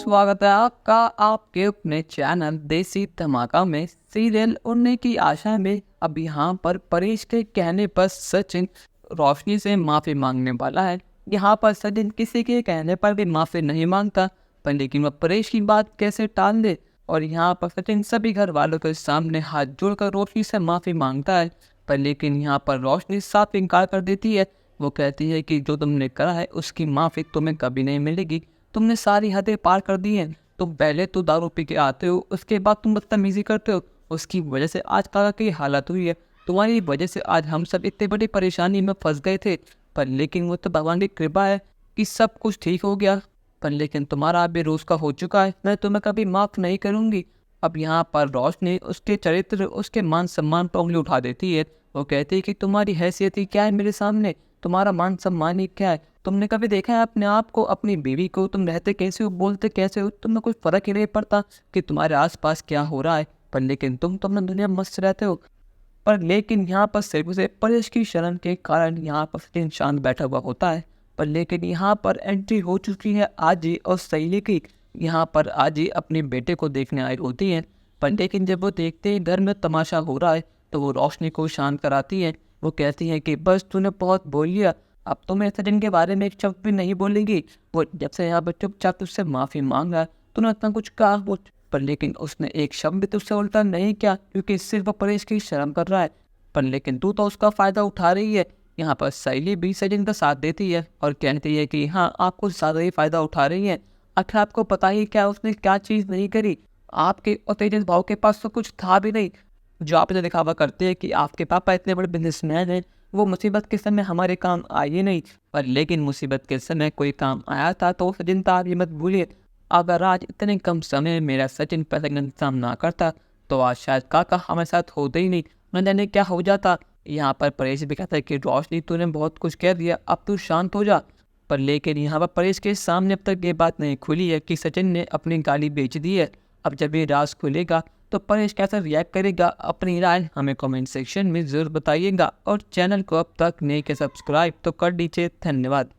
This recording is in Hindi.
स्वागत है आपका आपके अपने चैनल देसी धमाका में। सीरियल उड़ने की आशा में अब यहाँ पर परेश के कहने पर सचिन रोशनी से माफ़ी मांगने वाला है। यहाँ पर सचिन किसी के कहने पर भी माफ़ी नहीं मांगता, पर लेकिन वह परेश की बात कैसे टाल दे। और यहाँ पर सचिन सभी घर वालों के सामने हाथ जोड़कर रोशनी से माफ़ी मांगता है, पर लेकिन यहाँ पर रोशनी साफ इनकार कर देती है। वो कहती है कि जो तुमने करा है उसकी माफ़ी तुम्हें कभी नहीं मिलेगी। तुमने सारी हदें पार कर दी हैं। तुम पहले तो दारू पी के आते हो, उसके बाद तुम बदतमीजी करते हो। उसकी वजह से आज काका की हालत हुई है। तुम्हारी वजह से आज हम सब इतनी बड़ी परेशानी में फंस गए थे, पर लेकिन वो तो भगवान की कृपा है कि सब कुछ ठीक हो गया। पर लेकिन तुम्हारा अभी रोज़ का हो चुका है, मैं तुम्हें कभी माफ़ नहीं करूँगी। अब यहाँ पर रोशनी उसके चरित्र, उसके मान सम्मान पर उंगली उठा देती है। वो कहती है कि तुम्हारी हैसियत ही क्या है मेरे सामने, तुम्हारा मान सम्मान ही क्या है। तुमने कभी देखा है अपने आप को, अपनी बीवी को? तुम रहते कैसे हो, बोलते कैसे हो? तुम्हें कोई फ़र्क ही नहीं पड़ता कि तुम्हारे आसपास क्या हो रहा है, पर लेकिन तुम तो अपना दुनिया में मस्त रहते हो। पर लेकिन यहाँ पर सिर्फ से परेश की शरण के कारण यहाँ पर सचिन शांत बैठा हुआ होता है। पर लेकिन यहाँ पर एंट्री हो चुकी है आजी और सहेली की। यहाँ पर आजी अपने बेटे को देखने आई होती है, पर लेकिन जब वो देखते हैं घर में तमाशा हो रहा है तो वो रोशनी को शांत कराती है। वो कहती है कि बस तूने बहुत बोल लिया, अब तो मैं सचिन के बारे में एक शब्द भी नहीं बोलेगी। वो जब से यहाँ पर चुपचाप तुझसे माफ़ी मांग रहा है, तूने इतना कुछ कहा वो, पर लेकिन उसने एक शब्द भी तुझसे उल्टा नहीं किया, क्योंकि सिर्फ परेश की शर्म कर रहा है। पर लेकिन तू तो उसका फ़ायदा उठा रही है। यहाँ पर सहेली भी सचिन का साथ देती है और कहती है कि हाँ, आप कुछ ज़्यादा ही फ़ायदा उठा रही हैं। आखिर आपको पता ही क्या उसने क्या चीज़ नहीं करी। आपके और तेजस भाव के पास तो कुछ था भी नहीं। जो आप इन्हें दिखावा करते हैं कि आपके पापा इतने बड़े बिजनेसमैन हैं, वो मुसीबत के समय हमारे काम आए नहीं। पर लेकिन मुसीबत के समय कोई काम आया था तो सचिन था, आप ये मत भूलिए। अगर आज इतने कम समय में मेरा सचिन पैसे का इंतजाम ना करता तो आज शायद काका हमारे साथ होते ही नहीं, न जाने क्या हो जाता। यहाँ पर परेश भी कहता है कि रोशनी तूने बहुत कुछ कह दिया, अब तू शांत हो जा। पर लेकिन यहाँ पर परेश के सामने अब तक ये बात नहीं खुली है कि सचिन ने अपनी गाड़ी बेच दी है। अब जब ये राज खुलेगा तो परेश कैसा रिएक्ट करेगा, अपनी राय हमें कमेंट सेक्शन में ज़रूर बताइएगा। और चैनल को अब तक नहीं किया सब्सक्राइब तो कर दीजिए। धन्यवाद।